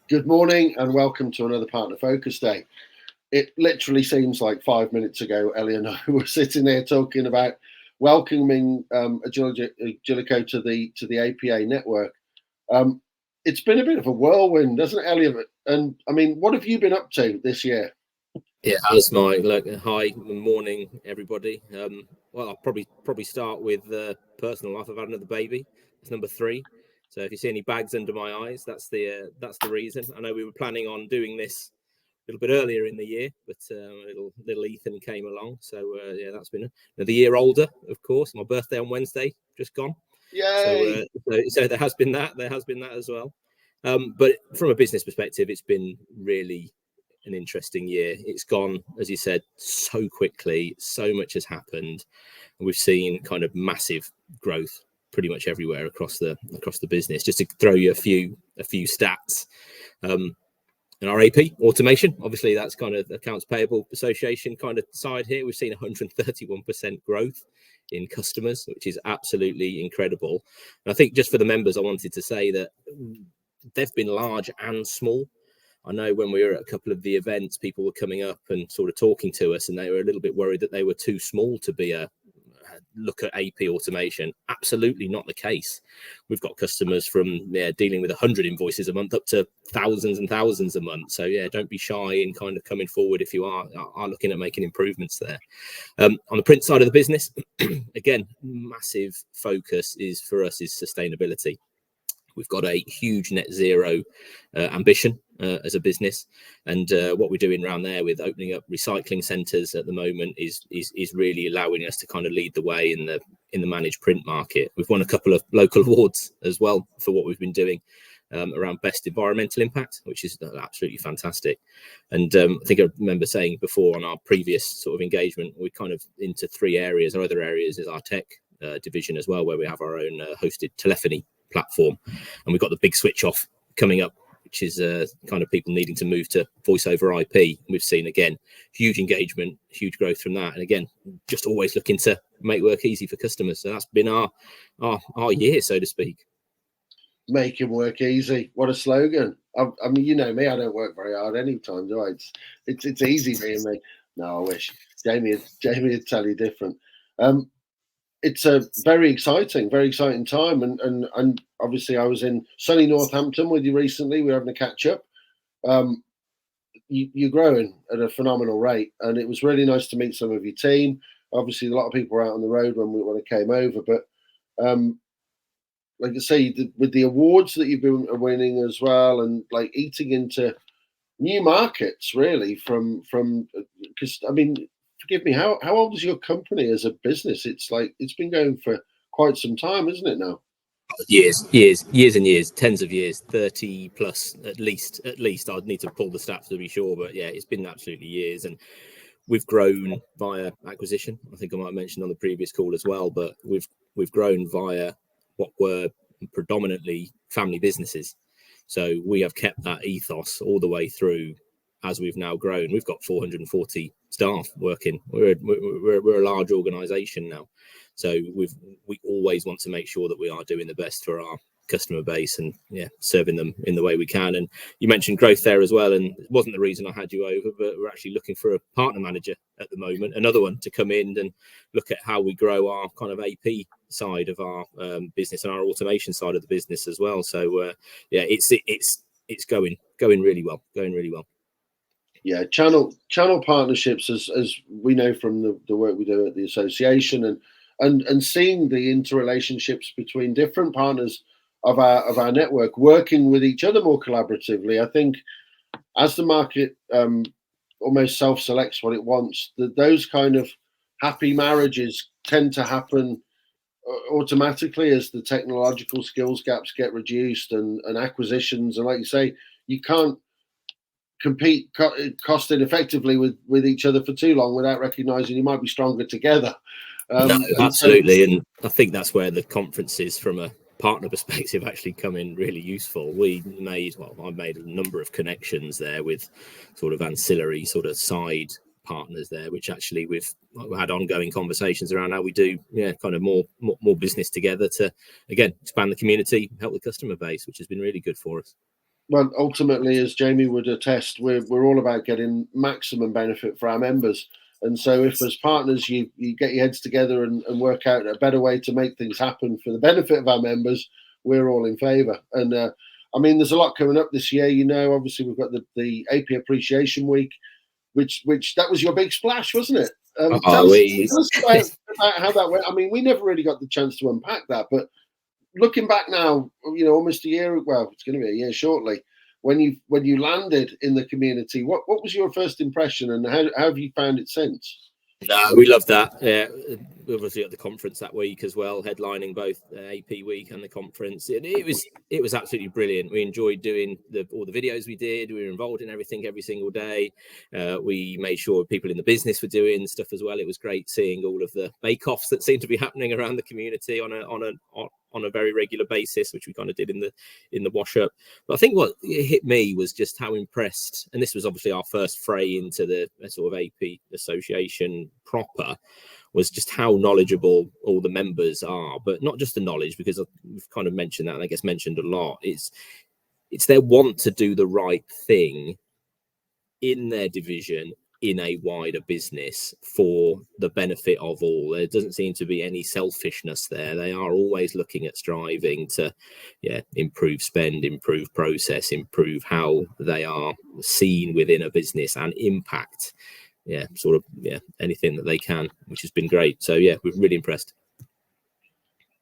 Good morning and welcome to another Partner Focus Day. It literally seems like 5 minutes ago, Ellie and I were sitting there talking about welcoming Agilico to the APA network. Um, it's been a bit of a whirlwind, hasn't it, Elliot? And I mean, what have you been up to this year? Yeah, as my hi, good morning, everybody. Well, I'll probably start with personal life. I've had another baby. It's number 3. So if you see any bags under my eyes, that's the reason. I know we were planning on doing this a little bit earlier in the year, but little Ethan came along. So yeah, that's been another year older. Of course, my birthday on Wednesday just gone. Yay! So there has been that. There has been that as well. But from a business perspective, it's been really an interesting year. It's gone, as you said, so quickly. So much has happened, and we've seen kind of massive growth pretty much everywhere across the business. Just to throw you a few stats. In our AP automation, obviously that's kind of accounts payable association kind of side here. We've seen 131% growth in customers, which is absolutely incredible. And I think just for the members, I wanted to say that they've been large and small. I know when we were at a couple of the events, people were coming up and sort of talking to us, and they were a little bit worried that they were too small to be a look at AP automation. Absolutely not the case. We've got customers from dealing with 100 invoices a month up to thousands and thousands a month. So yeah, don't be shy in kind of coming forward if you are looking at making improvements there. On the print side of the business, again, massive focus is sustainability. We've got a huge net zero ambition as a business, and what we're doing around there with opening up recycling centres at the moment is really allowing us to kind of lead the way in the managed print market. We've won a couple of local awards as well for what we've been doing around best environmental impact, which is absolutely fantastic. And I think I remember saying before on our previous sort of engagement, we're kind of into 3 areas. Our other areas is our tech division as well, where we have our own hosted telephony platform, and we've got the big switch off coming up, which is kind of people needing to move to voice over IP. We've seen again huge engagement, huge growth from that, and again just always looking to make work easy for customers. So that's been our year, so to speak. Make him work easy. What a slogan! I mean, you know me, I don't work very hard any time, do I? It's easy being me. No, I wish Jamie would tell you different. It's a very exciting time, and obviously I was in sunny Northampton with you recently. We're having a catch up. You're growing at a phenomenal rate, and it was really nice to meet some of your team. Obviously, a lot of people were out on the road when I came over, but like I say, with the awards that you've been winning as well, and like eating into new markets, really from because I mean, forgive me, how old is your company as a business? It's been going for quite some time, isn't it now? Years and years, tens of years, 30 plus at least. I'd need to pull the stats to be sure, but yeah, it's been absolutely years. And we've grown via acquisition. I think I might have mentioned on the previous call as well, but we've grown via what were predominantly family businesses. So we have kept that ethos all the way through as we've now grown. We've got 440 staff working. We're a large organisation now. So we always want to make sure that we are doing the best for our customer base and serving them in the way we can. And you mentioned growth there as well, and it wasn't the reason I had you over, but we're actually looking for a partner manager at the moment, another one to come in and look at how we grow our kind of AP side of our business and our automation side of the business as well. So it's going really well. Yeah, channel partnerships, as we know from the work we do at the association, and seeing the interrelationships between different partners of our network working with each other more collaboratively. I think as the market almost self-selects what it wants, those kind of happy marriages tend to happen automatically as the technological skills gaps get reduced and acquisitions. And like you say, you can't compete cost effectively with each other for too long without recognizing you might be stronger together. No, absolutely. And I think that's where the conferences from a partner perspective actually come in really useful. I made a number of connections there with sort of ancillary sort of side partners there, which actually we've had ongoing conversations around how we do kind of more business together to again expand the community, help the customer base, which has been really good for us. Well, ultimately, as Jamie would attest, we're all about getting maximum benefit for our members. And so if as partners you get your heads together and work out a better way to make things happen for the benefit of our members, we're all in favour. And I mean, there's a lot coming up this year. You know, obviously we've got the AP Appreciation Week, which that was your big splash, wasn't it? Tell us about how that went. I mean, we never really got the chance to unpack that, but looking back now, you know, almost a year, well, it's going to be a year shortly, when you landed in the community, what was your first impression, and how have you found it since? We love that. Yeah, obviously at the conference that week as well, headlining both AP Week and the conference. It was absolutely brilliant. We enjoyed doing all the videos we did. We were involved in everything every single day. We made sure people in the business were doing stuff as well. It was great seeing all of the bake-offs that seemed to be happening around the community on a very regular basis, which we kind of did in the wash up. But I think what hit me was just how impressed, and this was obviously our first foray into the sort of AP association proper, was just how knowledgeable all the members are. But not just the knowledge, because we've kind of mentioned that, and I guess mentioned a lot. It's their want to do the right thing in their division, in a wider business, for the benefit of all. There doesn't seem to be any selfishness there. They are always looking at striving to improve spend, improve process, improve how they are seen within a business, and impact anything that they can, which has been great. So we're really impressed.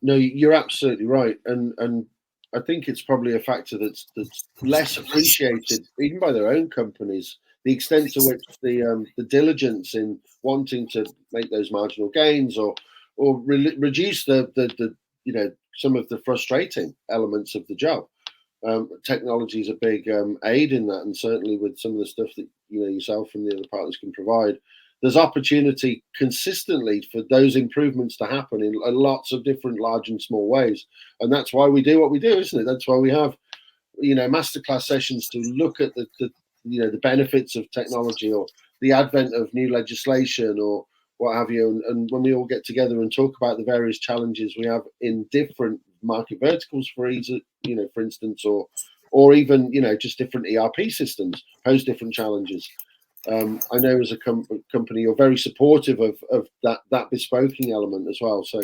No, you're absolutely right, and I think it's probably a factor that's less appreciated even by their own companies. The extent to which the diligence in wanting to make those marginal gains or reduce the some of the frustrating elements of the job. Technology is a big aid in that, and certainly with some of the stuff that yourself and the other partners can provide, there's opportunity consistently for those improvements to happen in lots of different large and small ways, and that's why we do what we do, isn't it? That's why we have masterclass sessions to look at the benefits of technology, or the advent of new legislation, or what have you. And when we all get together and talk about the various challenges we have in different market verticals, for instance, or even just different ERP systems pose different challenges. I know as a company you're very supportive of that bespoking element as well. So,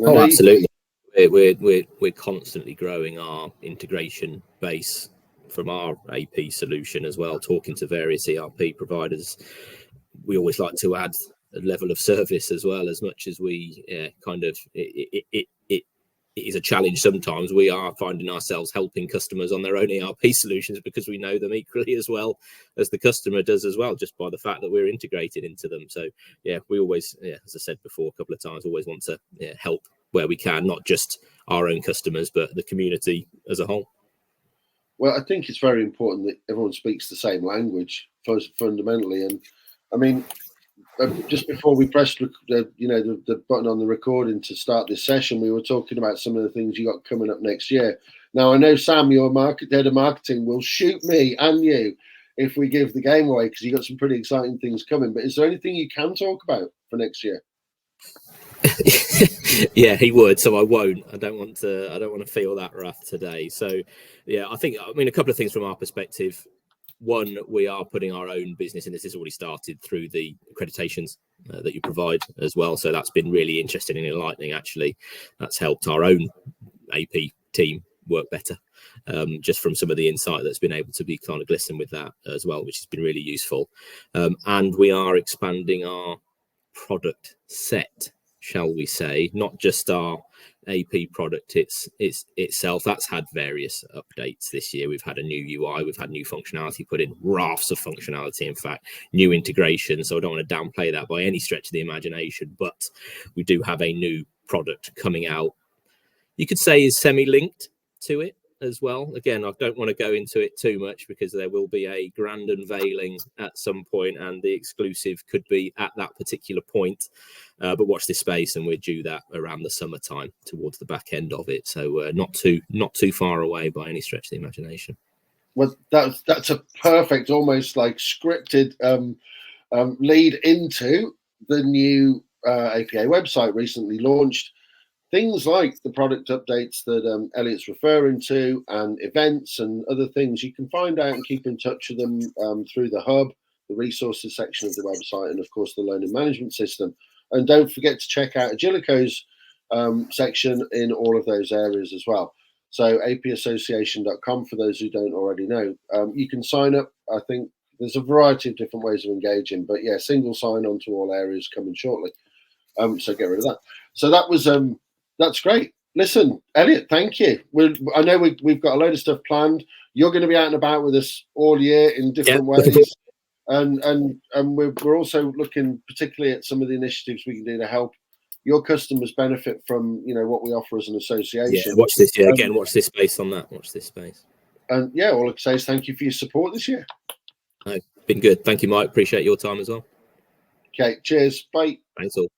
absolutely, we're constantly growing our integration base from our AP solution as well, talking to various ERP providers. We always like to add a level of service as well, as much as we it is a challenge sometimes. We are finding ourselves helping customers on their own ERP solutions because we know them equally as well as the customer does as well, just by the fact that we're integrated into them. So we always, as I said before a couple of times, always want to help where we can, not just our own customers, but the community as a whole. Well, I think it's very important that everyone speaks the same language, fundamentally. And I mean, just before we pressed the button on the recording to start this session, we were talking about some of the things you got coming up next year. Now, I know Sam, your head of marketing, will shoot me and you if we give the game away, because you got some pretty exciting things coming. But is there anything you can talk about for next year? Yeah, he would, so I won't. I don't want to feel that wrath today. So I mean a couple of things from our perspective. One, we are putting our own business, and this has already started through the accreditations that you provide as well. So that's been really interesting and enlightening, actually. That's helped our own AP team work better, just from some of the insight that's been able to be kind of glisten with that as well, which has been really useful. And we are expanding our product set, shall we say, not just our AP product itself. That's had various updates this year. We've had a new UI, we've had new functionality put in, rafts of functionality, in fact, new integration. So I don't want to downplay that by any stretch of the imagination, but we do have a new product coming out, you could say is semi-linked to it as well. Again, I don't want to go into it too much because there will be a grand unveiling at some point, and the exclusive could be at that particular point. But watch this space, and we're due that around the summertime, towards the back end of it. So not too far away by any stretch of the imagination. Well, that's a perfect, almost like scripted lead into the new APA website recently launched. things like the product updates that Elliot's referring to, and events and other things, you can find out and keep in touch with them through the hub, the resources section of the website, and of course the learning management system. And don't forget to check out Agilico's section in all of those areas as well. So apassociation.com for those who don't already know. You can sign up. I think there's a variety of different ways of engaging, but yeah, single sign on to all areas coming shortly. So get rid of that. So that was that's great. Listen, Elliot, thank you. I know we've got a load of stuff planned. You're going to be out and about with us all year in different ways, and we're also looking particularly at some of the initiatives we can do to help your customers benefit from what we offer as an association. Yeah, watch this. Yeah, again, watch this space on that. Watch this space. And yeah, all I can say is thank you for your support this year. No, been good. Thank you, Mike. Appreciate your time as well. Okay, cheers. Bye. Thanks all.